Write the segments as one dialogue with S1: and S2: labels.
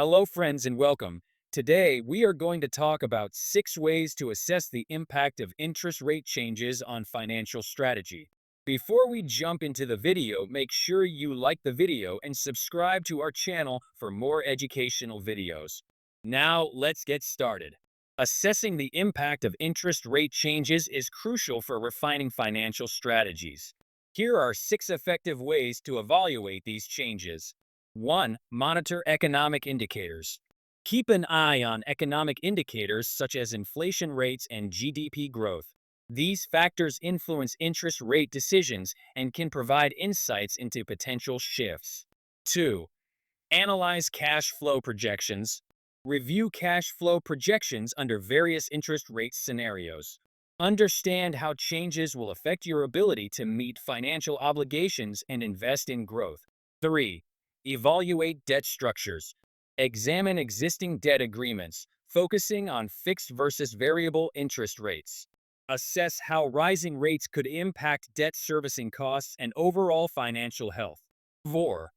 S1: Hello, friends, and welcome. Today, we are going to talk about 6 ways to assess the impact of interest rate changes on financial strategy. Before we jump into the video, make sure you like the video and subscribe to our channel for more educational videos. Now, let's get started. Assessing the impact of interest rate changes is crucial for refining financial strategies. Here are 6 effective ways to evaluate these changes. 1. Monitor economic indicators. Keep an eye on economic indicators such as inflation rates and GDP growth. These factors influence interest rate decisions and can provide insights into potential shifts. 2. Analyze cash flow projections. Review cash flow projections under various interest rate scenarios. Understand how changes will affect your ability to meet financial obligations and invest in growth. 3. Evaluate debt structures. Examine existing debt agreements, focusing on fixed versus variable interest rates. Assess how rising rates could impact debt servicing costs and overall financial health. 4.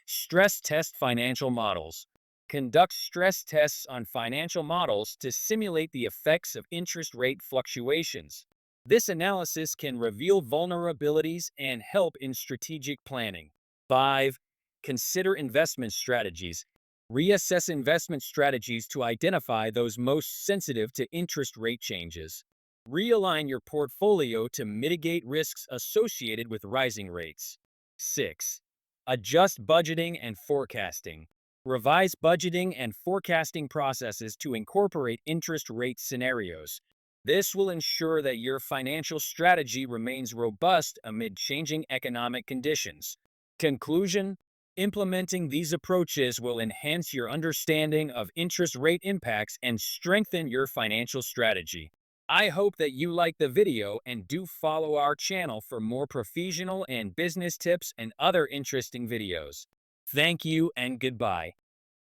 S1: Stress test financial models. Conduct stress tests on financial models to simulate the effects of interest rate fluctuations. This analysis can reveal vulnerabilities and help in strategic planning. 5. Consider investment strategies. Reassess investment strategies to identify those most sensitive to interest rate changes. Realign your portfolio to mitigate risks associated with rising rates. 6. Adjust budgeting and forecasting. Revise budgeting and forecasting processes to incorporate interest rate scenarios. This will ensure that your financial strategy remains robust amid changing economic conditions. Conclusion: implementing these approaches will enhance your understanding of interest rate impacts and strengthen your financial strategy. I hope that you like the video and do follow our channel for more professional and business tips and other interesting videos. Thank you and goodbye.